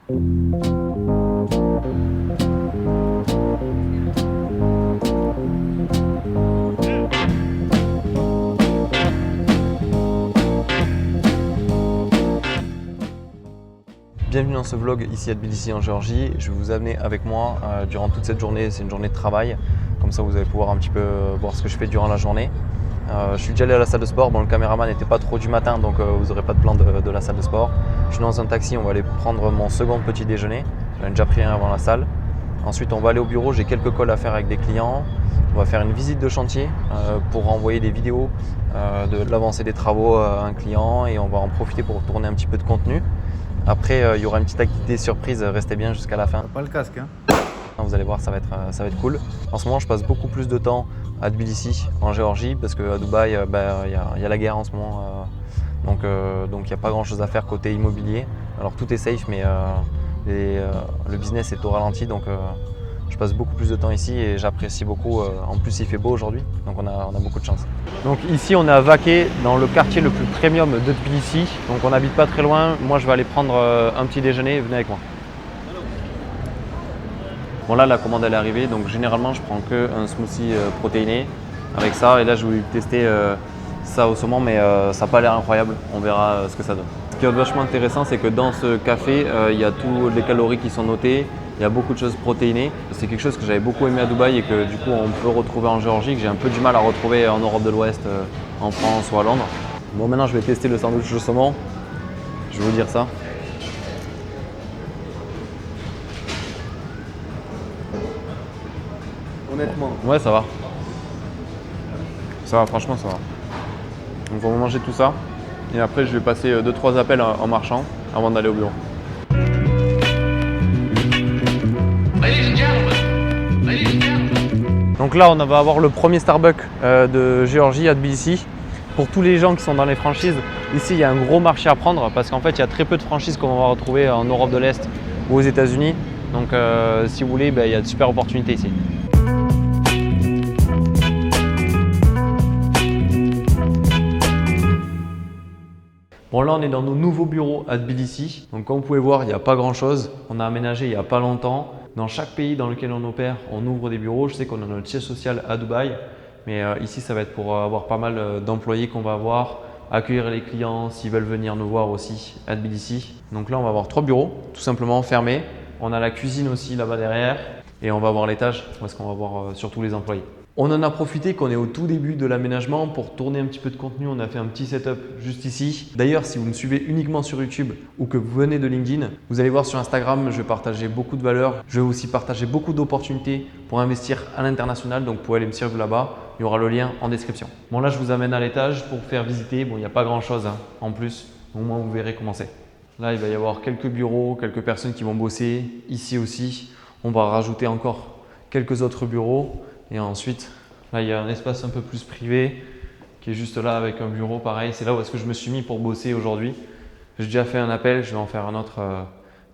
Bienvenue dans ce vlog ici à Tbilissi en Géorgie. Je vais vous amener avec moi durant toute cette journée. C'est une journée de travail. Comme ça, vous allez pouvoir un petit peu voir ce que je fais durant la journée. Je suis déjà allé à la salle de sport. Bon, le caméraman n'était pas trop du matin, donc vous n'aurez pas de plan de la salle de sport. Je suis dans un taxi. On va aller prendre mon second petit déjeuner. J'en ai déjà pris un avant la salle. Ensuite, on va aller au bureau. J'ai quelques calls à faire avec des clients. On va faire une visite de chantier pour envoyer des vidéos de l'avancée des travaux à un client et on va en profiter pour tourner un petit peu de contenu. Après, il y aura une petite activité surprise, restez bien jusqu'à la fin. Pas le casque, hein. Vous allez voir, ça va être cool. En ce moment, je passe beaucoup plus de temps à Tbilissi, en Géorgie, parce qu'à Dubaï, il y a la guerre en ce moment. Donc il n'y a pas grand chose à faire côté immobilier. Alors tout est safe, mais le business est au ralenti. Donc je passe beaucoup plus de temps ici et j'apprécie beaucoup. En plus, il fait beau aujourd'hui, donc on a beaucoup de chance. Donc ici, on est à Vaquet, dans le quartier le plus premium de Tbilissi. Donc on n'habite pas très loin. Moi, je vais aller prendre un petit déjeuner. Venez avec moi. Bon là, la commande elle est arrivée. Donc généralement, je prends que un smoothie protéiné avec ça. Et là, je vais tester ça au saumon, mais ça n'a pas l'air incroyable. On verra ce que ça donne. Ce qui est vachement intéressant, c'est que dans ce café, il y a toutes les calories qui sont notées. Il y a beaucoup de choses protéinées. C'est quelque chose que j'avais beaucoup aimé à Dubaï et que du coup on peut retrouver en Géorgie, que j'ai un peu du mal à retrouver en Europe de l'Ouest, en France ou à Londres. Bon, maintenant je vais tester le sandwich au saumon. Je vais vous dire ça. Honnêtement. Ouais, ça va. Ça va, franchement ça va. Donc on va manger tout ça et après je vais passer 2-3 appels en marchant avant d'aller au bureau. Donc là, on va avoir le premier Starbucks de Géorgie à Tbilissi. Pour tous les gens qui sont dans les franchises, ici il y a un gros marché à prendre parce qu'en fait il y a très peu de franchises qu'on va retrouver en Europe de l'Est ou aux États-Unis. Donc si vous voulez, il y a de super opportunités ici. Bon là on est dans nos nouveaux bureaux à Tbilissi. Donc comme vous pouvez voir, il n'y a pas grand chose. On a aménagé il n'y a pas longtemps. Dans chaque pays dans lequel on opère, on ouvre des bureaux. Je sais qu'on a notre siège social à Dubaï, mais ici ça va être pour avoir pas mal d'employés qu'on va avoir, accueillir les clients s'ils veulent venir nous voir aussi à Tbilissi. Donc là on va avoir 3 bureaux, tout simplement fermés. On a la cuisine aussi là-bas derrière et on va avoir l'étage où est-ce qu'on va voir surtout les employés. On en a profité qu'on est au tout début de l'aménagement pour tourner un petit peu de contenu. On a fait un petit setup juste ici. D'ailleurs, si vous me suivez uniquement sur YouTube ou que vous venez de LinkedIn, vous allez voir sur Instagram, je vais partager beaucoup de valeurs. Je vais aussi partager beaucoup d'opportunités pour investir à l'international. Donc, vous pouvez aller me suivre là-bas. Il y aura le lien en description. Bon, là, je vous amène à l'étage pour faire visiter. Bon, il n'y a pas grand-chose en plus. Au moins, vous verrez comment c'est. Là, il va y avoir quelques bureaux, quelques personnes qui vont bosser. Ici aussi, on va rajouter encore quelques autres bureaux. Et ensuite, là, il y a un espace un peu plus privé qui est juste là avec un bureau pareil. C'est là où est-ce que je me suis mis pour bosser aujourd'hui. J'ai déjà fait un appel, je vais en faire un autre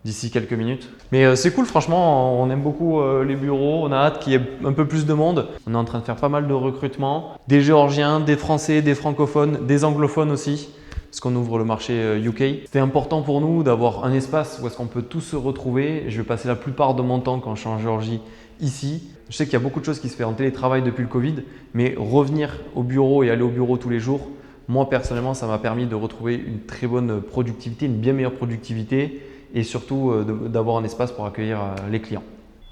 d'ici quelques minutes. Mais c'est cool, franchement, on aime beaucoup les bureaux. On a hâte qu'il y ait un peu plus de monde. On est en train de faire pas mal de recrutements. Des Géorgiens, des Français, des francophones, des anglophones aussi. Parce qu'on ouvre le marché UK. C'était important pour nous d'avoir un espace où est-ce qu'on peut tous se retrouver. Je vais passer la plupart de mon temps quand je suis en Géorgie ici. Je sais qu'il y a beaucoup de choses qui se font en télétravail depuis le Covid, mais revenir au bureau et aller au bureau tous les jours, moi personnellement, ça m'a permis de retrouver une très bonne productivité, une bien meilleure productivité et surtout d'avoir un espace pour accueillir les clients.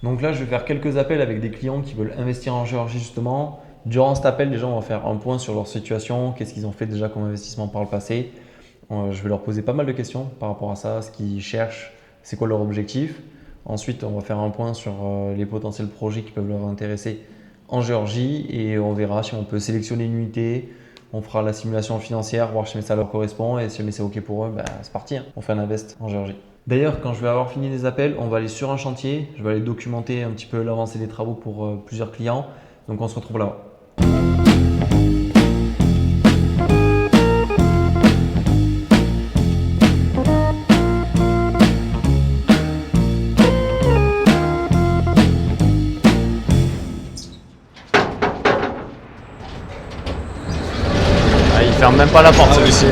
Donc là, je vais faire quelques appels avec des clients qui veulent investir en Géorgie justement. Durant cet appel, les gens vont faire un point sur leur situation, qu'est-ce qu'ils ont fait déjà comme investissement par le passé. Je vais leur poser pas mal de questions par rapport à ça, ce qu'ils cherchent, c'est quoi leur objectif. Ensuite, on va faire un point sur les potentiels projets qui peuvent leur intéresser en Géorgie et on verra si on peut sélectionner une unité. On fera la simulation financière, voir si ça leur correspond et si jamais c'est OK pour eux, c'est parti, hein. On fait un invest en Géorgie. D'ailleurs, quand je vais avoir fini les appels, on va aller sur un chantier. Je vais aller documenter un petit peu l'avancée des travaux pour plusieurs clients. Donc, on se retrouve là-bas. Il ferme même pas la porte celui-ci.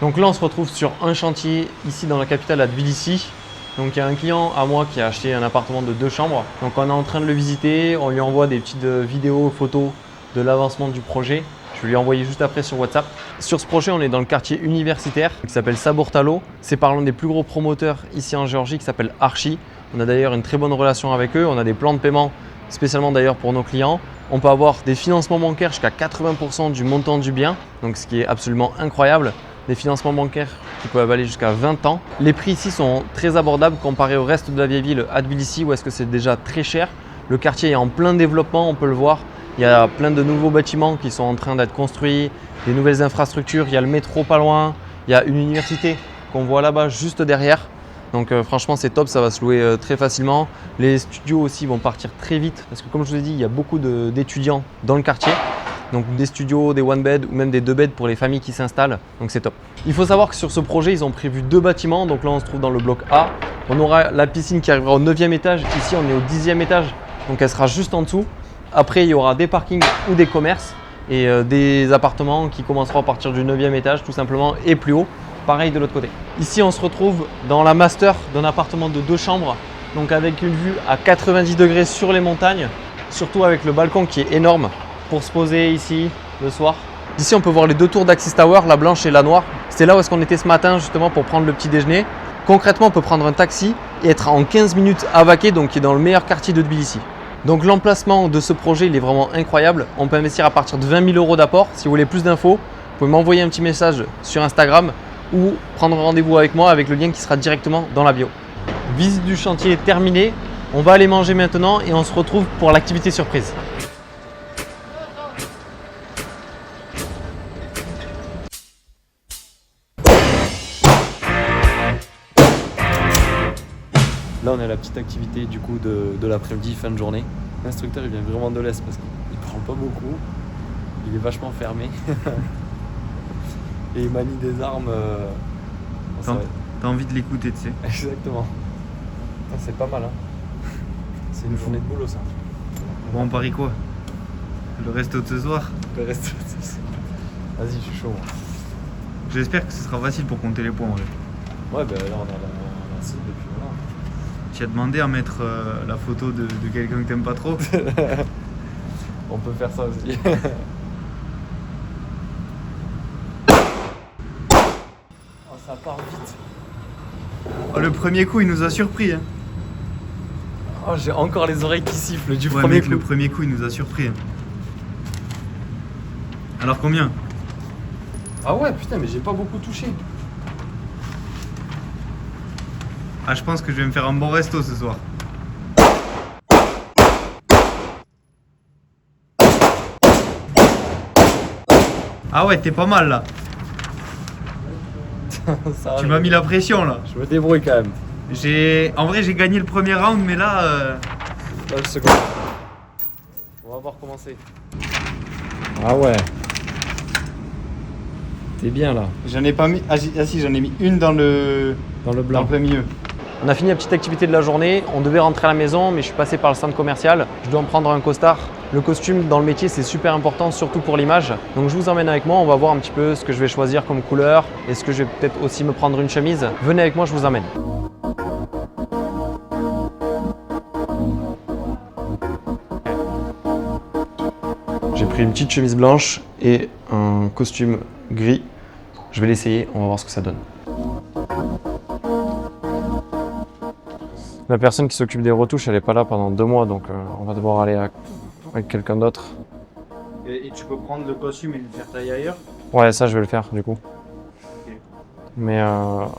Donc là, on se retrouve sur un chantier ici dans la capitale à Tbilissi. Donc il y a un client à moi qui a acheté un appartement de 2 chambres. Donc on est en train de le visiter, on lui envoie des petites vidéos, photos de l'avancement du projet. Je vais lui envoyer juste après sur WhatsApp. Sur ce projet, on est dans le quartier universitaire qui s'appelle Sabourtalo. C'est par l'un des plus gros promoteurs ici en Géorgie qui s'appelle Archi. On a d'ailleurs une très bonne relation avec eux. On a des plans de paiement spécialement d'ailleurs pour nos clients. On peut avoir des financements bancaires jusqu'à 80% du montant du bien, donc ce qui est absolument incroyable. Des financements bancaires qui peuvent aller jusqu'à 20 ans. Les prix ici sont très abordables comparé au reste de la vieille ville à Tbilissi où est-ce que c'est déjà très cher. Le quartier est en plein développement, on peut le voir. Il y a plein de nouveaux bâtiments qui sont en train d'être construits, des nouvelles infrastructures. Il y a le métro pas loin, il y a une université qu'on voit là-bas juste derrière. Donc franchement c'est top, ça va se louer très facilement. Les studios aussi vont partir très vite parce que comme je vous ai dit, il y a beaucoup d'étudiants dans le quartier. Donc des studios, des one bed ou même des 2 beds pour les familles qui s'installent. Donc c'est top. Il faut savoir que sur ce projet, ils ont prévu 2 bâtiments. Donc là, on se trouve dans le bloc A. On aura la piscine qui arrivera au 9e étage. Ici, on est au 10e étage. Donc elle sera juste en dessous. Après, il y aura des parkings ou des commerces et des appartements qui commenceront à partir du 9e étage tout simplement et plus haut. Pareil de l'autre côté. Ici, on se retrouve dans la master d'un appartement de 2 chambres. Donc avec une vue à 90 degrés sur les montagnes. Surtout avec le balcon qui est énorme pour se poser ici le soir. Ici, on peut voir les 2 tours d'Axis Tower, la blanche et la noire. C'est là où est-ce qu'on était ce matin justement pour prendre le petit déjeuner. Concrètement, on peut prendre un taxi et être en 15 minutes à Vaké, donc qui est dans le meilleur quartier de Tbilissi. Donc l'emplacement de ce projet, il est vraiment incroyable. On peut investir à partir de 20 000 € d'apport. Si vous voulez plus d'infos, vous pouvez m'envoyer un petit message sur Instagram ou prendre rendez-vous avec moi avec le lien qui sera directement dans la bio. Visite du chantier terminée. On va aller manger maintenant et on se retrouve pour l'activité surprise. Là, on est à la petite activité du coup de l'après-midi, fin de journée. L'instructeur, il vient vraiment de l'Est parce qu'il parle pas beaucoup. Il est vachement fermé. Et il manie des armes. T'as envie de l'écouter, tu sais. Exactement. Ah, c'est pas mal, hein. C'est une journée de boulot, ça. Bon, on parie quoi? Le resto de ce soir? Le reste, vas-y, je suis chaud. Moi. J'espère que ce sera facile pour compter les points. En vrai. Ouais, ben là, on a la cible et puis voilà. Tu as demandé à mettre la photo de quelqu'un que t'aimes pas trop? On peut faire ça aussi. Oh, ça part vite. Oh, le premier coup, il nous a surpris. Hein. Oh, j'ai encore les oreilles qui sifflent du Ouais, premier mec, coup. le premier coup, il nous a surpris. Hein. Alors combien? Ah ouais, putain, mais j'ai pas beaucoup touché. Ah, je pense que je vais me faire un bon resto ce soir. Ah ouais, t'es pas mal là. Ça, Tu m'as mis la pression là. Je me débrouille quand même. En vrai, j'ai gagné le premier round, mais là... Là, le second. On va voir comment c'est. Ah ouais. T'es bien là. J'en ai pas mis... Ah si, j'en ai mis une dans le blanc. plein milieu. On a fini la petite activité de la journée. On devait rentrer à la maison, mais je suis passé par le centre commercial. Je dois me prendre un costard. Le costume dans le métier, c'est super important, surtout pour l'image. Donc je vous emmène avec moi. On va voir un petit peu ce que je vais choisir comme couleur. Est-ce que je vais peut-être aussi me prendre une chemise? Venez avec moi, je vous emmène. J'ai pris une petite chemise blanche et un costume gris. Je vais l'essayer, on va voir ce que ça donne. La personne qui s'occupe des retouches, elle n'est pas là pendant 2 mois, donc on va devoir aller avec quelqu'un d'autre. Et tu peux prendre le costume et le faire tailler ailleurs? Ouais, ça je vais le faire du coup. Ok. Mais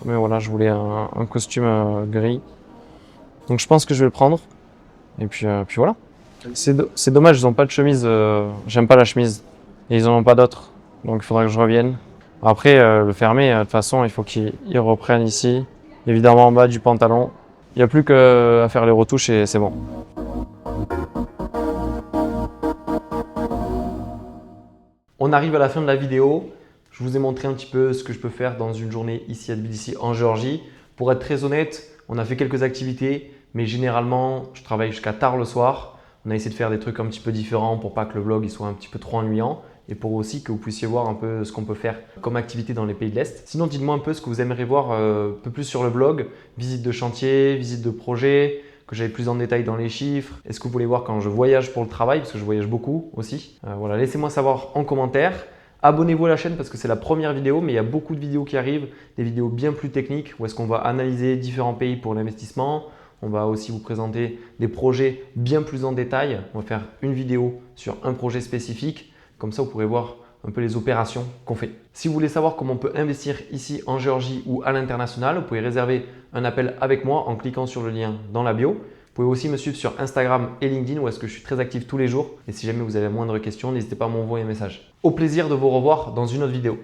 voilà, je voulais un costume gris. Donc je pense que je vais le prendre. Et puis voilà. C'est dommage, ils n'ont pas de chemise. J'aime pas la chemise. Et ils n'en ont pas d'autres. Donc il faudra que je revienne. Après, le fermer, de toute façon, il faut qu'ils reprennent ici. Évidemment en bas du pantalon. Il n'y a plus qu'à faire les retouches et c'est bon. On arrive à la fin de la vidéo. Je vous ai montré un petit peu ce que je peux faire dans une journée ici à Tbilissi en Géorgie. Pour être très honnête, on a fait quelques activités, mais généralement, je travaille jusqu'à tard le soir. On a essayé de faire des trucs un petit peu différents pour pas que le vlog il soit un petit peu trop ennuyant. et pour aussi que vous puissiez voir un peu ce qu'on peut faire comme activité dans les pays de l'Est. Sinon, dites-moi un peu ce que vous aimeriez voir un peu plus sur le blog, visite de chantier, visite de projet, que j'aille plus en détail dans les chiffres. Est-ce que vous voulez voir quand je voyage pour le travail, parce que je voyage beaucoup aussi. Voilà, laissez-moi savoir en commentaire. Abonnez-vous à la chaîne parce que c'est la première vidéo, mais il y a beaucoup de vidéos qui arrivent, des vidéos bien plus techniques où est-ce qu'on va analyser différents pays pour l'investissement. On va aussi vous présenter des projets bien plus en détail. On va faire une vidéo sur un projet spécifique. Comme ça, vous pourrez voir un peu les opérations qu'on fait. Si vous voulez savoir comment on peut investir ici en Géorgie ou à l'international, vous pouvez réserver un appel avec moi en cliquant sur le lien dans la bio. Vous pouvez aussi me suivre sur Instagram et LinkedIn où est-ce que je suis très actif tous les jours. Et si jamais vous avez la moindre question, n'hésitez pas à m'envoyer un message. Au plaisir de vous revoir dans une autre vidéo.